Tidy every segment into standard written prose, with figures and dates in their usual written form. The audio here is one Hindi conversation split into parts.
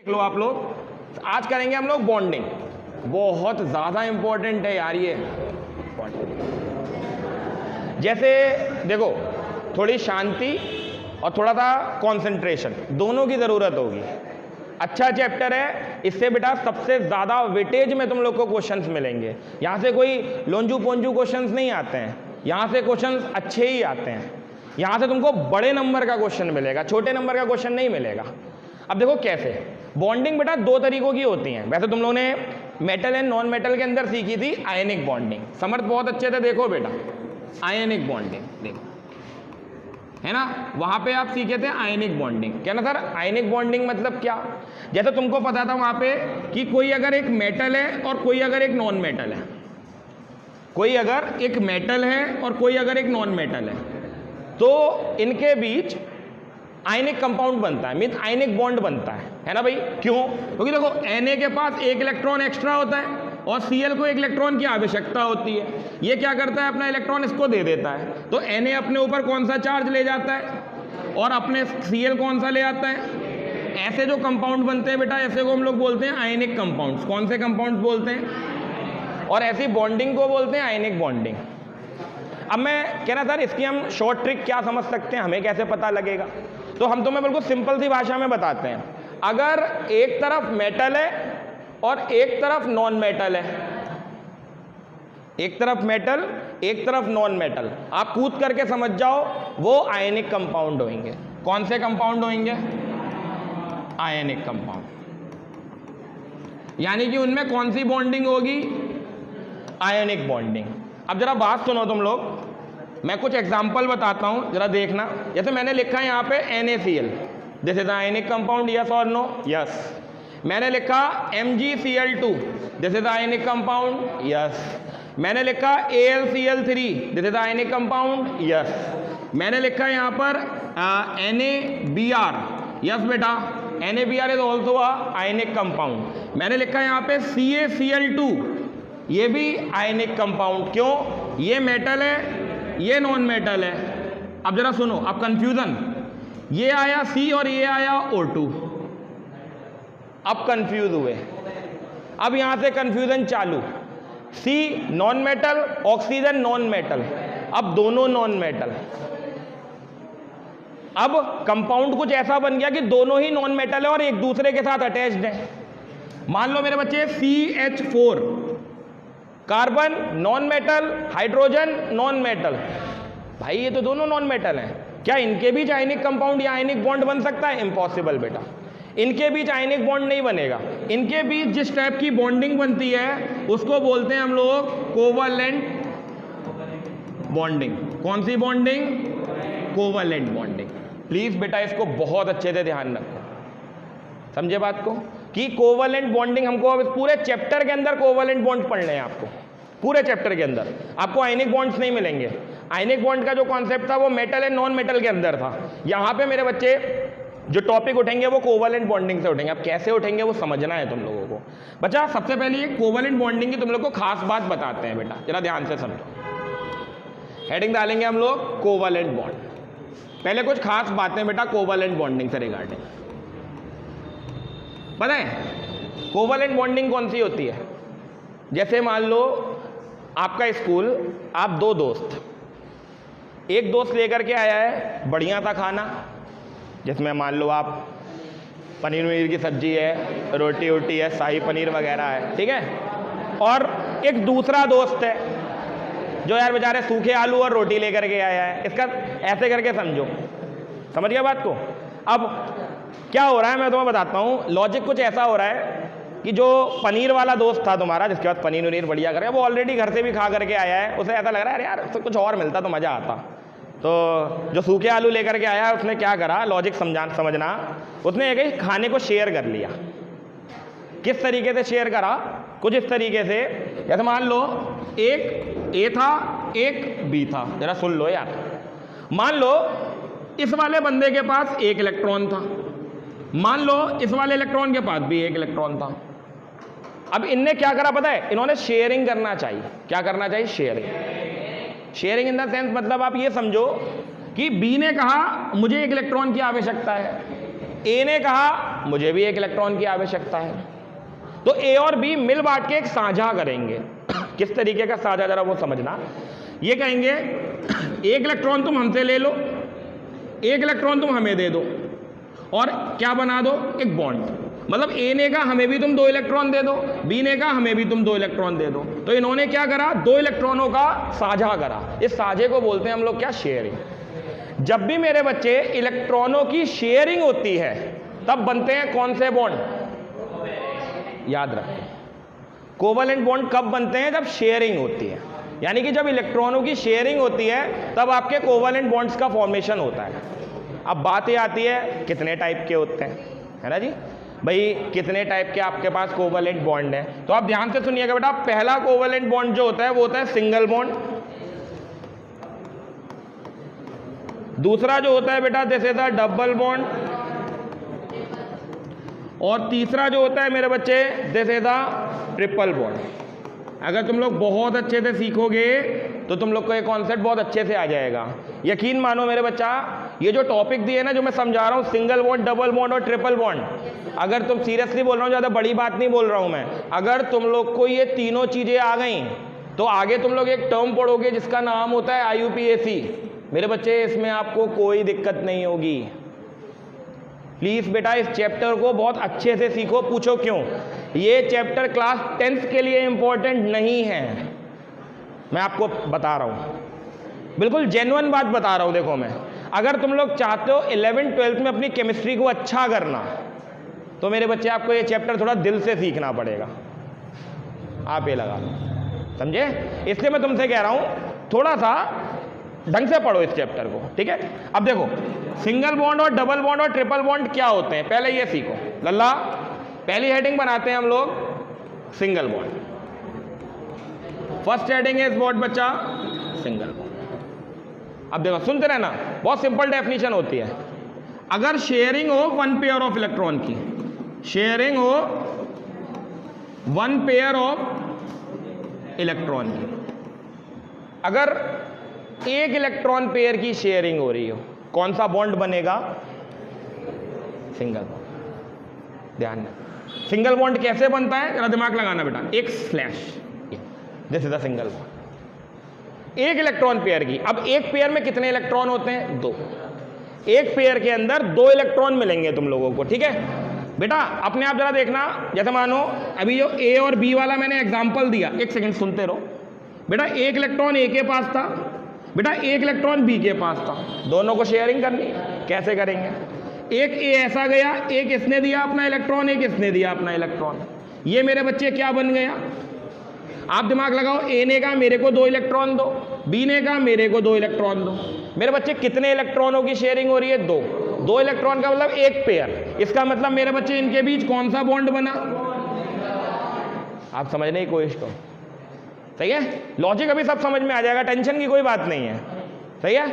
देख लो आप लोग, आज करेंगे हम लोग बॉन्डिंग। बहुत ज़्यादा इंपॉर्टेंट है यार ये बॉन्डिंग। जैसे देखो, थोड़ी शांति और थोड़ा सा कंसंट्रेशन दोनों की ज़रूरत होगी। अच्छा चैप्टर है, इससे बेटा सबसे ज़्यादा वेटेज में तुम लोग को क्वेश्चंस मिलेंगे। यहाँ से कोई लोंजू पोंजू क्वेश्चंस नहीं आते हैं, यहाँ से क्वेश्चंस अच्छे ही आते हैं। यहाँ से तुमको बड़े नंबर का क्वेश्चन मिलेगा, छोटे नंबर का क्वेश्चन नहीं मिलेगा। अब देखो कैसे बॉन्डिंग बेटा दो तरीकों की होती हैं। वैसे तुम लोगों ने मेटल एंड नॉन मेटल के अंदर सीखी थी आयनिक बॉन्डिंग। समर्थ बहुत अच्छे से देखो बेटा, आयनिक बॉन्डिंग देखो, है ना, वहां पे आप सीखे थे आयनिक बॉन्डिंग। क्या ना सर, आयनिक बॉन्डिंग मतलब क्या? जैसे तुमको पता था वहां पे कि कोई अगर एक मेटल है और कोई अगर एक नॉन मेटल है, कोई अगर एक मेटल है और कोई अगर एक नॉन मेटल है, तो इनके बीच आयनिक कंपाउंड बनता है, मीन आयनिक बॉन्ड बनता है ना भाई। क्यों? क्योंकि देखो Na के पास एक इलेक्ट्रॉन एक्स्ट्रा होता है और Cl को एक इलेक्ट्रॉन की आवश्यकता होती है। ये क्या करता है, अपना इलेक्ट्रॉन इसको दे देता है, तो Na अपने ऊपर कौन सा चार्ज ले जाता है और अपने Cl कौन सा ले आता है। ऐसे जो कंपाउंड बनते हैं बेटा, ऐसे को हम लोग बोलते हैं आयनिक कंपाउंड्स। कौन से कंपाउंड्स बोलते हैं? और ऐसी बॉन्डिंग को बोलते हैं आयनिक बॉन्डिंग। अब मैं कह रहा सर, इसकी हम शॉर्ट ट्रिक क्या समझ सकते हैं, हमें कैसे पता लगेगा? तो हम तुम्हें बिल्कुल सिंपल सी भाषा में बताते हैं। अगर एक तरफ मेटल है और एक तरफ नॉन मेटल है, एक तरफ मेटल एक तरफ नॉन मेटल, आप कूद करके समझ जाओ वो आयनिक कंपाउंड होंगे। कौन से कंपाउंड होंगे? Ionic compound. यानी कि उनमें कौन सी बॉन्डिंग होगी? Ionic bonding. अब जरा बात सुनो तुम लोग, मैं कुछ एग्जाम्पल बताता हूं, जरा देखना। जैसे मैंने लिखा है यहाँ पे NaCl, this is ionic compound, yes और नो? यस। मैंने लिखा MgCl2, this is ionic compound, yes. मैंने लिखा AlCl3, this is ionic compound, yes. मैंने लिखा यहाँ पर NaBr, यस बेटा, NaBr is also ionic compound. मैंने लिखा यहाँ पे CaCl2, ये भी आयनिक कंपाउंड। क्यों? ये मेटल है, ये नॉन मेटल है। अब जरा सुनो, अब कंफ्यूजन, ये आया C और ये आया O2, अब कंफ्यूज हुए। अब यहां से कंफ्यूजन चालू, C non metal, oxygen non metal, अब दोनों नॉन मेटल। अब कंपाउंड कुछ ऐसा बन गया कि दोनों ही नॉन मेटल है और एक दूसरे के साथ अटैच्ड है। मान लो मेरे बच्चे CH4, carbon non metal, hydrogen non metal. भाई ये तो दोनों नॉन मेटल हैं, क्या इनके बीच आयनिक कंपाउंड या आयनिक बॉन्ड बन सकता है? इम्पॉसिबल बेटा, इनके बीच आयनिक बॉन्ड नहीं बनेगा। इनके बीच जिस टाइप की बॉन्डिंग बनती है उसको बोलते हैं हम लोग कोवलेंट बॉन्डिंग। कौन सी बॉन्डिंग? Covalent bonding. प्लीज बेटा इसको बहुत अच्छे से ध्यान रखो, समझे बात को, कि कोवलेंट बॉन्डिंग हमको अब पूरे चैप्टर के अंदर कोवलेंट बॉन्ड पढ़ने हैं आपको। पूरे चैप्टर के अंदर आपको आयनिक बॉन्ड्स नहीं मिलेंगे। आयनिक बॉन्ड का जो कॉन्सेप्ट था वो मेटल एंड नॉन मेटल के अंदर था। यहाँ पे मेरे बच्चे जो टॉपिक उठेंगे वो कोवलेंट बॉन्डिंग से उठेंगे। अब कैसे उठेंगे वो समझना है तुम लोगों को। बच्चा सबसे पहले ये कोवलेंट बॉन्डिंग की तुम लोग को खास बात बताते हैं बेटा, जरा ध्यान से समझो। हेडिंग डालेंगे हम लोग कोवलेंट बॉन्ड। पहले कुछ खास बातें बेटा कोवलेंट बॉन्डिंग से रिगार्डिंग। पता है कोवलेंट बॉन्डिंग कौन सी होती है? जैसे मान लो आपका स्कूल, आप दो दोस्त, एक दोस्त लेकर के आया है बढ़िया सा खाना, जिसमें मान लो आप पनीर वनीर की सब्जी है, रोटी वोटी है, शाही पनीर वगैरह है, ठीक है। और एक दूसरा दोस्त है जो यार बेचारे सूखे आलू और रोटी लेकर के आया है। इसका ऐसे करके समझो, समझ गया बात को। अब क्या हो रहा है मैं तुम्हें बताता हूँ। लॉजिक कुछ ऐसा हो रहा है कि जो पनीर वाला दोस्त था तुम्हारा, जिसके बाद पनीर वनीर बढ़िया करेगा, वो ऑलरेडी घर से भी खा करके आया है, उसे ऐसा लग रहा है यार उससे कुछ और मिलता तो मज़ा आता। तो जो सूखे आलू लेकर के आया है उसने क्या करा, लॉजिक समझना, उसने एक खाने को शेयर कर लिया। किस तरीके से शेयर करा? कुछ इस तरीके से, जैसे मान लो एक A था एक B था। जरा सुन लो यार, मान लो इस वाले बंदे के पास एक इलेक्ट्रॉन था, मान लो इस वाले इलेक्ट्रॉन के पास भी एक इलेक्ट्रॉन था। अब इनने क्या करा पता है? इन्होंने शेयरिंग करना चाहिए। क्या करना चाहिए? Sharing. Sharing in the sense मतलब आप ये समझो कि B ने कहा मुझे एक इलेक्ट्रॉन की आवश्यकता है, A ने कहा मुझे भी एक इलेक्ट्रॉन की आवश्यकता है। तो ए और बी मिल बांट के एक साझा करेंगे। किस तरीके का साझा, जरा वो समझना। ये कहेंगे एक इलेक्ट्रॉन तुम हमसे ले लो, एक इलेक्ट्रॉन तुम हमें दे दो, और क्या बना दो, एक बॉन्ड। मतलब ए ने कहा हमें भी तुम 2 इलेक्ट्रॉन दे दो, बी ने कहा हमें भी तुम 2 इलेक्ट्रॉन दे दो। तो इन्होंने क्या करा, 2 इलेक्ट्रॉनों का साझा करा। इस साझे को बोलते हैं हम लोग क्या, शेयरिंग। जब भी मेरे बच्चे इलेक्ट्रॉनों की शेयरिंग होती है तब बनते हैं कौन से बॉन्ड, याद रखें। कोवलेंट बॉन्ड कब बनते हैं, जब शेयरिंग होती है। यानी कि जब इलेक्ट्रॉनों की शेयरिंग होती है तब आपके कोवलेंट बॉन्ड्स का फॉर्मेशन होता है। अब बात ये आती है कितने टाइप के होते हैं, है ना जी भाई, कितने टाइप के आपके पास कोवलेंट बॉन्ड है। तो आप ध्यान से सुनिएगा बेटा, पहला कोवलेंट बॉन्ड जो होता है वो होता है सिंगल बॉन्ड। दूसरा जो होता है बेटा this is the double bond, और तीसरा जो होता है मेरे बच्चे this is the triple bond. अगर तुम लोग बहुत अच्छे से सीखोगे तो तुम लोग को ये कॉन्सेप्ट बहुत अच्छे से आ जाएगा। यकीन मानो मेरे बच्चा, ये जो टॉपिक दिए ना जो मैं समझा रहा हूँ, सिंगल बॉन्ड, डबल बॉन्ड और ट्रिपल बॉन्ड, अगर तुम सीरियसली बोल रहा हूँ, ज़्यादा बड़ी बात नहीं बोल रहा हूँ मैं, अगर तुम लोग को ये तीनों चीज़ें आ गई तो आगे तुम लोग एक टर्म पढ़ोगे जिसका नाम होता है IUPAC। मेरे बच्चे इसमें आपको कोई दिक्कत नहीं होगी। प्लीज़ बेटा इस चैप्टर को बहुत अच्छे से सीखो। पूछो क्यों, ये चैप्टर क्लास 10th के लिए इंपॉर्टेंट नहीं है, मैं आपको बता रहा हूँ, बिल्कुल जेन्युइन बात बता रहा हूँ। देखो मैं, अगर तुम लोग चाहते हो 11th 12th में अपनी केमिस्ट्री को अच्छा करना तो मेरे बच्चे आपको ये चैप्टर थोड़ा दिल से सीखना पड़ेगा। आप ये लगा लो, समझे? इसलिए मैं तुमसे कह रहा हूँ थोड़ा सा ढंग से पढ़ो इस चैप्टर को, ठीक है? अब देखो सिंगल बॉन्ड और डबल बॉन्ड और ट्रिपल बॉन्ड क्या होते हैं, पहले ये सीखो। लल्ला, पहली हेडिंग बनाते हैं हम लोग single bond. First heading is what बच्चा, सिंगल बॉन्ड। अब देखो सुनते रहना, बहुत सिंपल डेफिनेशन होती है। अगर शेयरिंग हो 1 पेयर ऑफ इलेक्ट्रॉन की, शेयरिंग हो 1 पेयर ऑफ इलेक्ट्रॉन की, अगर एक इलेक्ट्रॉन पेयर की शेयरिंग हो रही हो, कौन सा बॉन्ड बनेगा, सिंगल बॉन्ड। ध्यान दें, सिंगल बॉन्ड कैसे बनता है, जरा दिमाग लगाना बेटा। एक slash, this is the single bond. एक इलेक्ट्रॉन पेयर की, अब एक पेयर में कितने इलेक्ट्रॉन होते हैं, 2। एक पेयर के अंदर 2 इलेक्ट्रॉन मिलेंगे तुम लोगों को, ठीक है बेटा? अपने आप जरा देखना, जैसे मानो अभी जो ए और बी वाला मैंने एग्जांपल दिया, एक सेकंड सुनते रहो बेटा। एक इलेक्ट्रॉन ए के पास था बेटा, एक इलेक्ट्रॉन बी के पास था, दोनों को शेयरिंग करनी, कैसे करेंगे? एक ए ऐसा गया, एक इसने दिया अपना इलेक्ट्रॉन, एक इसने दिया अपना इलेक्ट्रॉन। ये मेरे बच्चे क्या बन गया, आप दिमाग लगाओ। ए ने कहा मेरे को 2 इलेक्ट्रॉन दो, बी ने कहा मेरे को 2 इलेक्ट्रॉन दो। मेरे बच्चे कितने इलेक्ट्रॉनों की शेयरिंग हो रही है, 2 इलेक्ट्रॉन का मतलब एक पेयर। इसका मतलब मेरे बच्चे इनके बीच कौन सा बॉन्ड बना, आप समझने की कोशिश करो, सही है? लॉजिक अभी सब समझ में आ जाएगा, टेंशन की कोई बात नहीं है, सही है?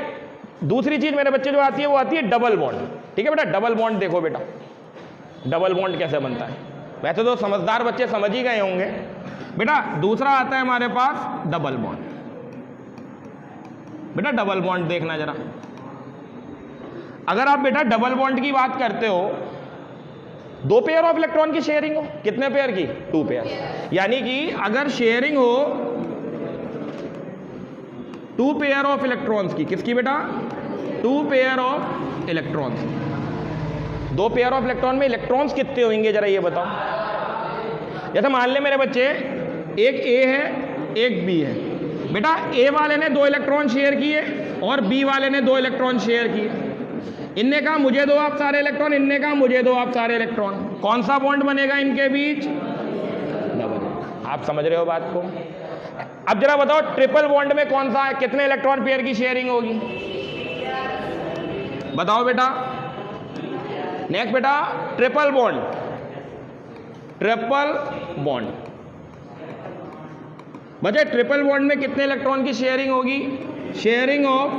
दूसरी चीज मेरे बच्चे जो आती है वो आती है डबल बॉन्ड, ठीक है बेटा? डबल बॉन्ड देखो बेटा, डबल बॉन्ड कैसे बनता है। वैसे तो समझदार बच्चे समझ ही गए होंगे बेटा। दूसरा आता है हमारे पास डबल बॉन्ड। बेटा डबल बॉन्ड देखना जरा, अगर आप बेटा डबल बॉन्ड की बात करते हो, 2 पेयर ऑफ इलेक्ट्रॉन की शेयरिंग हो, कितने पेयर की, 2 पेयर। यानी कि अगर शेयरिंग हो 2 पेयर ऑफ इलेक्ट्रॉन्स की, किसकी बेटा, 2 pair of electrons. 2 pair of electron में इलेक्ट्रॉन्स कितने होंगे जरा ये बताओ। जैसे मान ले मेरे बच्चे एक ए है एक बी है बेटा, ए वाले ने 2 इलेक्ट्रॉन शेयर किए और बी वाले ने 2 इलेक्ट्रॉन शेयर किए। इनने कहा मुझे दो आप सारे इलेक्ट्रॉन, इनने कहा मुझे दो आप सारे इलेक्ट्रॉन। कौन सा बॉन्ड बनेगा इनके बीच, डबल। आप समझ रहे हो बात को? अब जरा बताओ ट्रिपल बॉन्ड में कौन सा है, कितने इलेक्ट्रॉन पेयर की शेयरिंग होगी, बताओ बेटा। नेक्स्ट बेटा ट्रिपल बॉन्ड, ट्रिपल बॉन्ड बच्चे, ट्रिपल बॉन्ड में कितने इलेक्ट्रॉन की शेयरिंग होगी, शेयरिंग ऑफ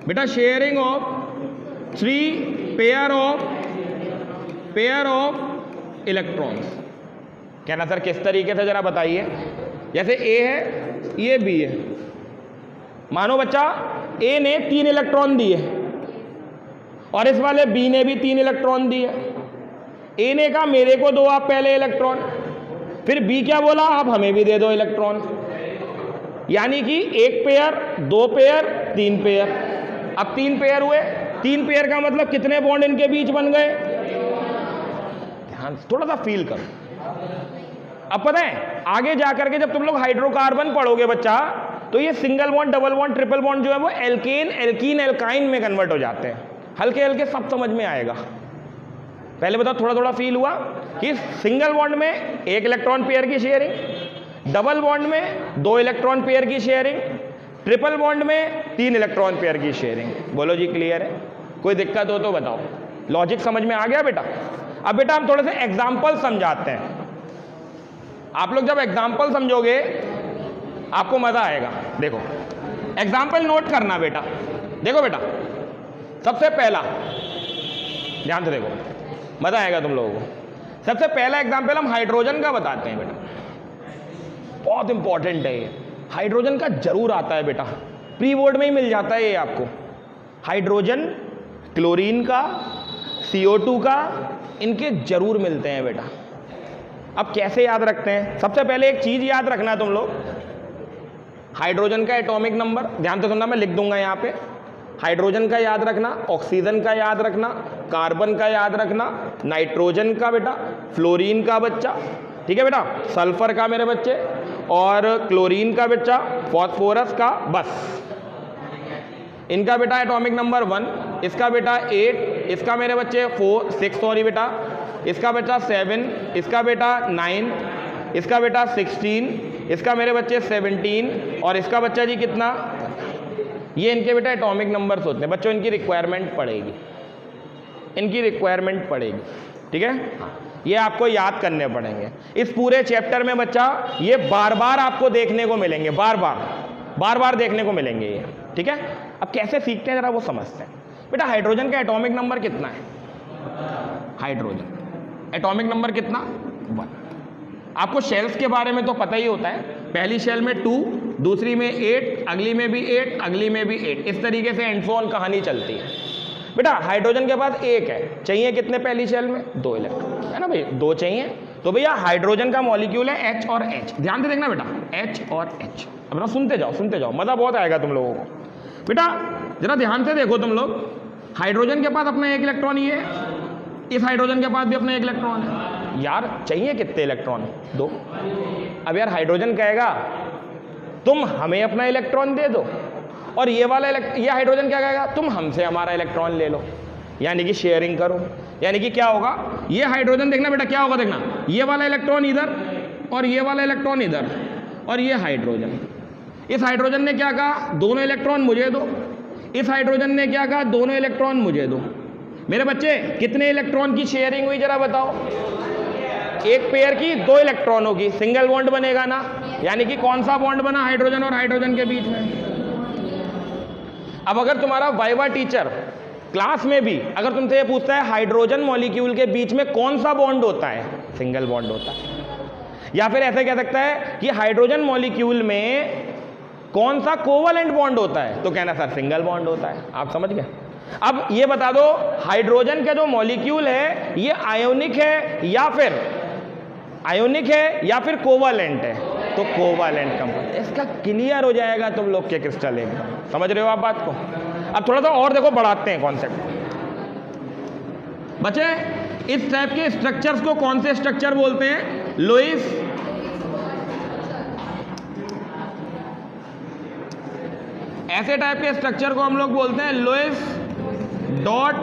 बेटा, sharing of 3 pair of electrons. कहना सर किस तरीके से, जरा बताइए। जैसे ए है ये बी है, मानो बच्चा ए ने 3 इलेक्ट्रॉन दिए और इस वाले बी ने भी 3 इलेक्ट्रॉन दिए। ए ने कहा मेरे को दो आप पहले इलेक्ट्रॉन, फिर बी क्या बोला, आप हमें भी दे दो इलेक्ट्रॉन। यानी कि 1 पेयर, 2 पेयर, 3 पेयर। अब 3 पेयर हुए, 3 पेयर का मतलब कितने बॉन्ड इनके बीच बन गए, ध्यान थोड़ा सा फील करो। अब पता है आगे जाकर के जब तुम लोग हाइड्रोकार्बन पढ़ोगे बच्चा, तो ये single bond, double bond, triple bond जो है वो एल्केन, एल्कीन, एल्काइन में कन्वर्ट हो जाते हैं। हल्के हल्के सब समझ में आएगा। पहले बताओ, थोड़ा थोड़ा फील हुआ कि सिंगल बॉन्ड में 1 इलेक्ट्रॉन पेयर की शेयरिंग, डबल बॉन्ड में 2 इलेक्ट्रॉन पेयर की शेयरिंग, ट्रिपल बॉन्ड में 3 इलेक्ट्रॉन पेयर की शेयरिंग। बोलो जी क्लियर है? कोई दिक्कत हो तो बताओ। लॉजिक समझ में आ गया बेटा? अब बेटा हम थोड़े से एग्जाम्पल समझाते हैं। आप लोग जब एग्जाम्पल समझोगे आपको मजा आएगा। देखो एग्जाम्पल नोट करना बेटा। देखो बेटा, सबसे पहला ध्यान से देखो, मजा आएगा तुम लोगों को। सबसे पहला एग्जाम्पल हम हाइड्रोजन का बताते हैं बेटा, बहुत इंपॉर्टेंट है ये। हाइड्रोजन का जरूर आता है बेटा, प्री बोर्ड में ही मिल जाता है ये आपको। हाइड्रोजन, क्लोरीन का, CO2 का, इनके जरूर मिलते हैं बेटा। अब कैसे याद रखते हैं? सबसे पहले एक चीज याद रखना तुम लोग, हाइड्रोजन का एटॉमिक नंबर, ध्यान से सुनना, मैं लिख दूंगा यहां पे। हाइड्रोजन का याद रखना, ऑक्सीजन का याद रखना, कार्बन का याद रखना, नाइट्रोजन का बेटा, फ्लोरीन का बच्चा, ठीक है बेटा, सल्फर का मेरे बच्चे, और क्लोरीन का बच्चा, फॉस्फोरस का, बस इनका बेटा एटॉमिक नंबर 1, इसका बेटा 8, इसका मेरे बच्चे 4, 6 सॉरी बेटा, इसका बेटा 7, इसका बेटा 9, इसका बेटा 16, इसका मेरे बच्चे 17, और इसका बच्चा जी कितना, ये इनके बेटा एटॉमिक नंबर्स होते हैं बच्चों। इनकी रिक्वायरमेंट पड़ेगी, इनकी रिक्वायरमेंट पड़ेगी, ठीक है। ये आपको याद करने पड़ेंगे इस पूरे चैप्टर में बच्चा। ये बार बार आपको देखने को मिलेंगे, बार बार देखने को मिलेंगे ये, ठीक है। अब कैसे सीखते हैं जरा वो समझते हैं बेटा। हाइड्रोजन का एटॉमिक नंबर कितना है? हाइड्रोजन एटॉमिक नंबर कितना? 1। आपको शेल्स के बारे में तो पता ही होता है, पहली शेल में 2, दूसरी में 8, अगली में भी 8, अगली में भी 8, इस तरीके से एंड सो ऑन कहानी चलती है बेटा। हाइड्रोजन के पास 1 है, चाहिए कितने पहली शेल में? 2 इलेक्ट्रॉन, है ना भाई, 2 चाहिए। तो भैया हाइड्रोजन का मॉलिक्यूल है H और H, ध्यान से देखना बेटा, H और H। अब ना सुनते जाओ, मजा बहुत आएगा तुम लोगों को बेटा। जरा ध्यान से देखो तुम लोग, हाइड्रोजन के पास अपना 1 इलेक्ट्रॉन ही है, इस हाइड्रोजन के पास भी अपना 1 इलेक्ट्रॉन है। यार चाहिए कितने इलेक्ट्रॉन? 2। अब यार हाइड्रोजन कहेगा तुम हमें अपना इलेक्ट्रॉन दे दो, और ये वाला ये हाइड्रोजन क्या कहेगा, तुम हमसे हमारा इलेक्ट्रॉन ले लो, यानी कि शेयरिंग करो। यानी कि क्या होगा, ये हाइड्रोजन देखना बेटा क्या होगा, देखना ये वाला इलेक्ट्रॉन इधर और ये वाला इलेक्ट्रॉन इधर, और ये हाइड्रोजन। इस हाइड्रोजन ने क्या कहा, दोनों इलेक्ट्रॉन मुझे दो। इस हाइड्रोजन ने क्या कहा, दोनों इलेक्ट्रॉन मुझे दो। मेरे बच्चे कितने इलेक्ट्रॉन की शेयरिंग हुई जरा बताओ? 1 पेयर की 2 इलेक्ट्रॉनों की, सिंगल बॉन्ड बनेगा ना। यानी कि कौन सा बॉन्ड बना हाइड्रोजन और हाइड्रोजन के बीच में? अब अगर तुम्हारा वाइवा टीचर क्लास में भी अगर तुमसे ये पूछता है हाइड्रोजन मॉलिक्यूल के बीच में कौन सा बॉन्ड होता है, सिंगल बॉन्ड होता है। या फिर ऐसे कह सकता है कि हाइड्रोजन मॉलिक्यूल में कौन सा कोवलेंट बॉन्ड होता है, तो कहना सर सिंगल बॉन्ड होता है। आप समझ गए? अब ये बता दो हाइड्रोजन का जो मॉलिक्यूल है ये आयोनिक है या फिर कोवलेंट है, तो कोवलेंट कंपाउंड। इसका क्लियर हो जाएगा तुम लोग के क्रिस्टल एकदम। समझ रहे हो आप बात को? अब थोड़ा सा और देखो, बढ़ाते हैं कॉन्सेप्ट। बच्चे इस टाइप के स्ट्रक्चर्स को कौन से स्ट्रक्चर बोलते हैं? लुईस ऐसे टाइप के स्ट्रक्चर को हम लोग बोलते हैं लुईस डॉट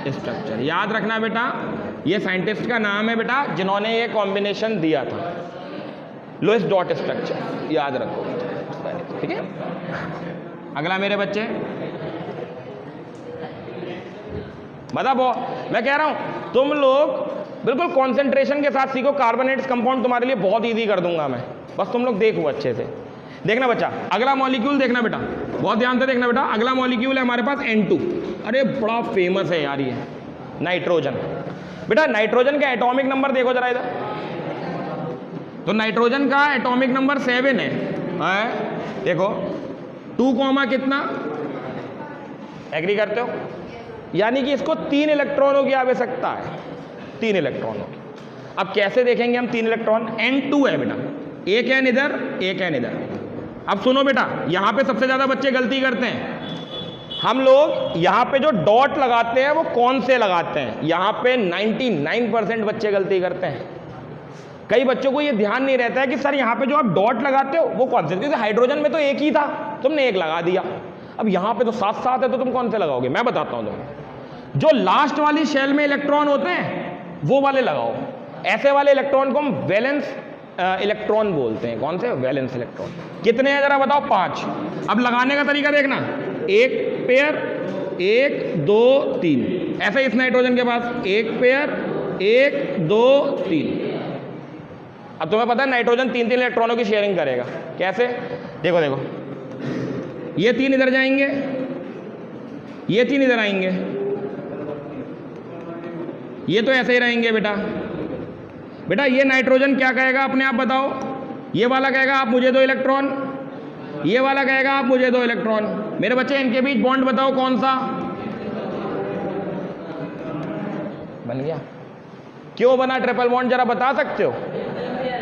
स्ट्रक्चर। याद रखना बेटा, ये साइंटिस्ट का नाम है बेटा जिन्होंने ये कॉम्बिनेशन दिया था, लुईस डॉट स्ट्रक्चर। याद रखो, ठीक है। अगला मेरे बच्चे, मतलब मैं कह रहा हूं तुम लोग बिल्कुल कंसंट्रेशन के साथ सीखो। कार्बोनेट्स कंपाउंड तुम्हारे लिए बहुत इजी कर दूंगा मैं, बस तुम लोग देखो अच्छे से। देखना बच्चा, अगला मॉलिक्यूल देखना बेटा, बहुत ध्यान से देखना बेटा। अगला मॉलिक्यूल है हमारे पास N2। अरे बड़ा फेमस है यार ये, नाइट्रोजन। बेटा नाइट्रोजन का एटॉमिक नंबर देखो जरा इधर, तो नाइट्रोजन का एटॉमिक नंबर 7 है। देखो 2 कितना, एग्री करते हो? यानी कि इसको 3 इलेक्ट्रॉनों की आवश्यकता है, 3 इलेक्ट्रॉनों की। अब कैसे देखेंगे हम 3 इलेक्ट्रॉन? N2 है बेटा, एक एन इधर, एक एन इधर। अब सुनो बेटा, यहां पे सबसे ज्यादा बच्चे गलती करते हैं। हम लोग यहां पे जो डॉट लगाते हैं वो कौन से लगाते हैं? यहां पे 99% बच्चे गलती करते हैं। कई बच्चों को ये ध्यान नहीं रहता है कि सर यहाँ पे जो आप डॉट लगाते हो वो कौन से, क्योंकि हाइड्रोजन में तो एक ही था, तुमने एक लगा दिया। अब यहाँ पे तो 7-7 है, तो तुम कौन से लगाओगे? मैं बताता हूँ तुम्हें। जो लास्ट वाली शेल में इलेक्ट्रॉन होते हैं वो वाले लगाओ। ऐसे वाले इलेक्ट्रॉन को हम वैलेंस इलेक्ट्रॉन बोलते हैं। कौन से? Valence electron. कितने हैं जरा बताओ? 5। अब लगाने का तरीका देखना, एक पेयर, 1 2 3, ऐसे इस नाइट्रोजन के पास एक पेयर, 1 2 3। अब तुम्हें पता है नाइट्रोजन 3-3 इलेक्ट्रॉनों की शेयरिंग करेगा। कैसे? देखो देखो, ये 3 इधर जाएंगे, ये 3 इधर आएंगे, ये तो ऐसे ही रहेंगे बेटा। बेटा ये नाइट्रोजन क्या कहेगा अपने आप बताओ? ये वाला कहेगा आप मुझे 2 इलेक्ट्रॉन, ये वाला कहेगा आप मुझे 2 इलेक्ट्रॉन। मेरे बच्चे इनके बीच बॉन्ड बताओ कौन सा बन गया? क्यों बना ट्रिपल बॉन्ड जरा बता सकते हो?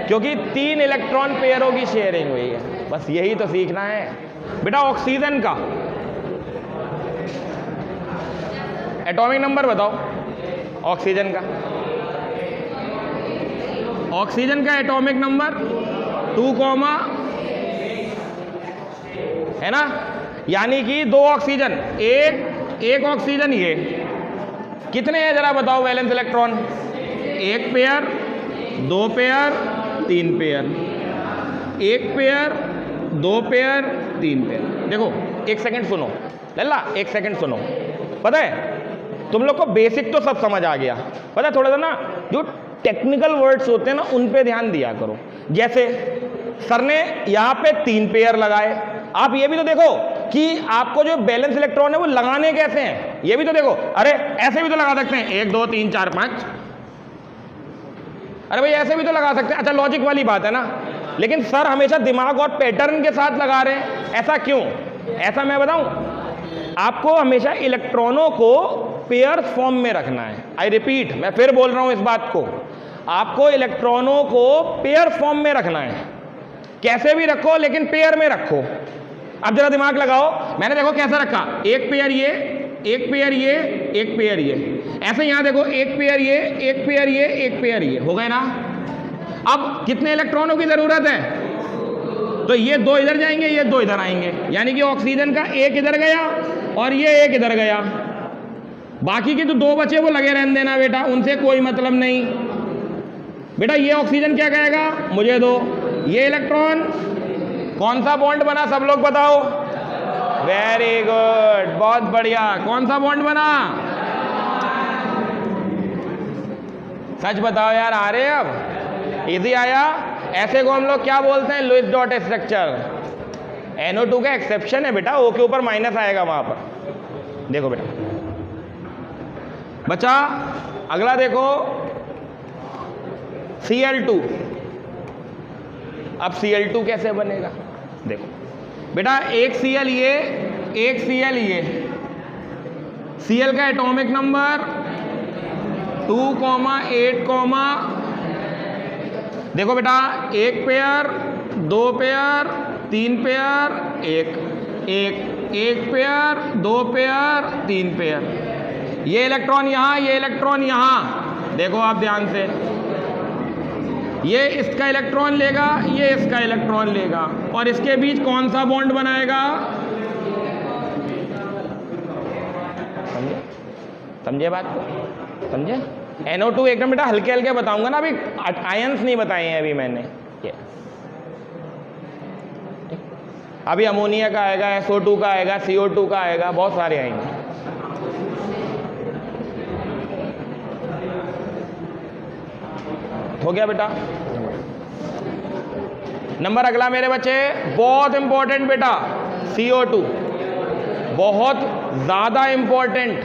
क्योंकि 3 इलेक्ट्रॉन पेयरों की शेयरिंग हुई है। बस यही तो सीखना है बेटा। ऑक्सीजन का एटॉमिक नंबर बताओ। ऑक्सीजन का एटॉमिक नंबर 2, है ना? यानी कि 2 ऑक्सीजन, एक ऑक्सीजन। ये कितने हैं जरा बताओ valence electron? 1 pair, 2 pair, 3 pair, 1 pair, 2 pair, 3 pair. देखो 1 सेकंड सुनो लल्ला, 1 सेकंड सुनो। पता है तुम लोग को बेसिक तो सब समझ आ गया, पता है थोड़ा सा ना जो टेक्निकल वर्ड्स होते हैं ना उन पे ध्यान दिया करो। जैसे सर ने यहाँ पे 3 पेयर लगाए, आप ये भी तो देखो कि आपको जो बैलेंस इलेक्ट्रॉन है वो लगाने कैसे हैं, ये भी तो देखो। अरे ऐसे भी तो लगा सकते हैं, 1 2 3 4 5। अरे भाई ऐसे भी तो लगा सकते हैं। अच्छा लॉजिक वाली बात है ना, लेकिन सर हमेशा दिमाग और पैटर्न के साथ लगा रहे हैं, ऐसा क्यों? ऐसा मैं बताऊं, आपको हमेशा इलेक्ट्रॉनों को पेयर फॉर्म में रखना है। आई रिपीट, मैं फिर बोल रहा हूं इस बात को, आपको इलेक्ट्रॉनों को पेयर फॉर्म में रखना है। कैसे भी रखो लेकिन पेयर में रखो। अब जरा दिमाग लगाओ, मैंने देखो कैसा रखा, 1 पेयर ये, 1 पेयर ये, 1 पेयर ये। ऐसे यहां देखो 1 पेयर ये, 1 पेयर ये, 1 पेयर ये, हो गए ना? अब कितने इलेक्ट्रॉनों की जरूरत है? तो ये 2 इधर जाएंगे, ये 2 इधर आएंगे, यानी कि ऑक्सीजन का 1 इधर गया और ये 1 इधर गया। बाकी के जो 2 बचे वो लगे रहने देना बेटा, उनसे कोई मतलब नहीं। बेटा ये ऑक्सीजन क्या कहेगा? मुझे दो। ये इलेक्ट्रॉन कौन सा बॉन्ड बना? सब लोग बताओ। वेरी गुड, बहुत बढ़िया। कौन सा बॉन्ड बना? सच बताओ यार, आ रहे अब? इजी आया? ऐसे को हम लोग क्या बोलते हैं? Lewis dot structure. NO2 का एक्सेप्शन है बेटा, O के ऊपर माइनस आएगा वहां पर। देखो बेटा बच्चा, अगला देखो Cl2। अब Cl2 कैसे बनेगा? देखो बेटा, एक Cl ये, एक Cl ये। Cl का एटॉमिक नंबर 2, 8, देखो बेटा 1 pair, 2 pair, 3 pair, 1 pair, 2 pair, 3 pair. ये इलेक्ट्रॉन यहां, ये इलेक्ट्रॉन यहां। देखो आप ध्यान से, ये इसका इलेक्ट्रॉन लेगा, ये इसका इलेक्ट्रॉन लेगा, और इसके बीच कौन सा बॉन्ड बनाएगा? समझे बात को? समझे? NO2 एकदम बेटा हल्के हल्के बताऊंगा ना, अभी आयंस नहीं बताए हैं अभी मैंने। अभी अमोनिया का आएगा, SO2 का आएगा, CO2 का आएगा, बहुत सारे आएंगे। हो गया बेटा नंबर। अगला मेरे बच्चे बहुत इंपॉर्टेंट बेटा, CO2 बहुत ज्यादा इंपॉर्टेंट।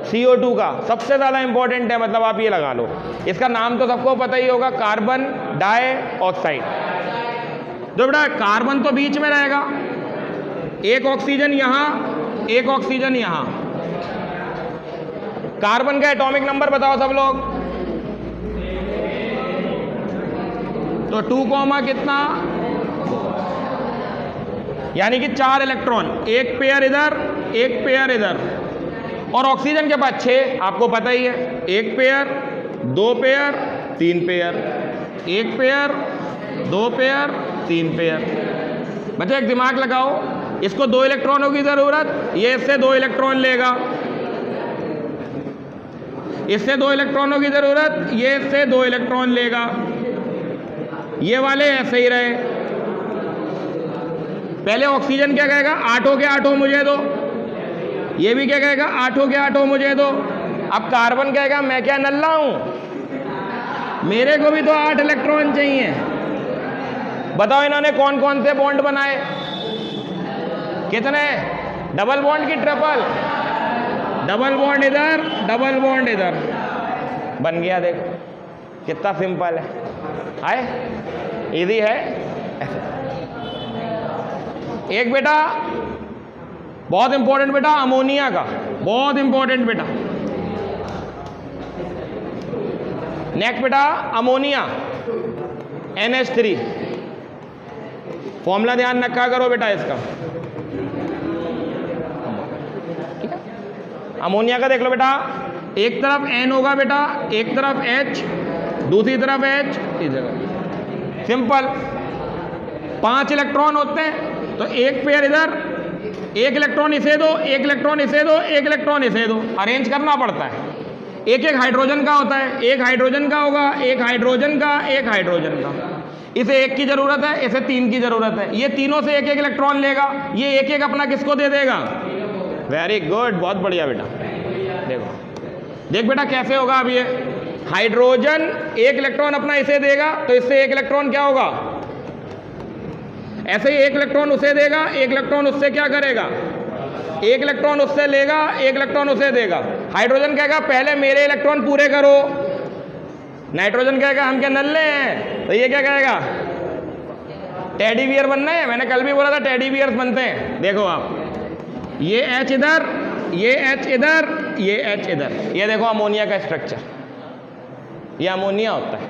CO2 का सबसे ज्यादा इंपॉर्टेंट है, मतलब आप ये लगा लो, इसका नाम तो सबको पता ही होगा, कार्बन डाइऑक्साइड। तो बेटा कार्बन तो बीच में रहेगा, एक ऑक्सीजन यहां, एक ऑक्सीजन यहां, कार्बन का एटॉमिक नंबर बताओ सब लोग। तो 2, कितना, यानी कि 4 इलेक्ट्रॉन, एक पेयर इधर, एक पेयर इधर। और ऑक्सीजन के पास 6, आपको पता ही है, एक पेयर, 2 पेयर, 3 पेयर, एक पेयर, 2 पेयर, 3 पेयर। बच्चे एक दिमाग लगाओ, इसको 2 इलेक्ट्रॉनों की जरूरत, ये इससे 2 इलेक्ट्रॉन लेगा, इससे 2 इलेक्ट्रॉनों की जरूरत, ये इससे 2 इलेक्ट्रॉन लेगा, ये वाले ऐसे ही रहे। पहले ऑक्सीजन क्या कहेगा, 8 के 8 मुझे दो, ये भी क्या कहेगा, 8 के 8 मुझे दो। अब कार्बन कहेगा मैं क्या नल्ला हूं, मेरे को भी तो 8 इलेक्ट्रॉन चाहिए। बताओ इन्होंने कौन कौन से बॉन्ड बनाए, कितने, डबल बॉन्ड की ट्रिपल, डबल बॉन्ड इधर, डबल बॉन्ड इधर, बन गया। देखो कितना सिंपल है, इजी है। एक बेटा बहुत इंपॉर्टेंट बेटा अमोनिया का, बहुत इंपॉर्टेंट बेटा। नेक्स्ट बेटा अमोनिया, NH3। फॉर्मूला ध्यान रखा करो बेटा इसका। अमोनिया का देख लो बेटा, एक तरफ N होगा बेटा, एक तरफ H, दूसरी तरफ H, इधर। सिंपल, 5 इलेक्ट्रॉन होते हैं, तो एक पेयर इधर, एक इलेक्ट्रॉन इसे दो, एक इलेक्ट्रॉन इसे दो, एक इलेक्ट्रॉन इसे दो, अरेंज करना पड़ता है। एक एक हाइड्रोजन का होता है, एक हाइड्रोजन का होगा, एक हाइड्रोजन का, एक हाइड्रोजन का। इसे 1 की जरूरत है, इसे 3 की जरूरत है, ये तीनों से एक एक इलेक्ट्रॉन लेगा, ये एक एक अपना किसको दे देगा। वेरी गुड, बहुत बढ़िया बेटा। देखो देख बेटा कैसे होगा। अब ये हाइड्रोजन एक इलेक्ट्रॉन अपना इसे देगा, तो इससे एक इलेक्ट्रॉन क्या होगा, ऐसे ही एक इलेक्ट्रॉन उसे देगा, एक इलेक्ट्रॉन उससे क्या करेगा, एक इलेक्ट्रॉन उससे लेगा, एक इलेक्ट्रॉन उसे देगा। हाइड्रोजन कहेगा पहले मेरे इलेक्ट्रॉन पूरे करो, नाइट्रोजन कहेगा हम क्या नल्ले हैं, तो ये क्या कहेगा, टेडी बियर बनना है। मैंने कल भी बोला था टेडी बियर्स बनते हैं। देखो आप, ये H इधर, ये H इधर, ये H इधर। ये देखो अमोनिया का स्ट्रक्चर, ये अमोनिया होता है,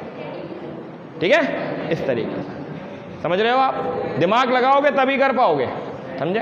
ठीक है, इस तरीके से। समझ रहे हो आप, दिमाग लगाओगे तभी कर पाओगे, समझे।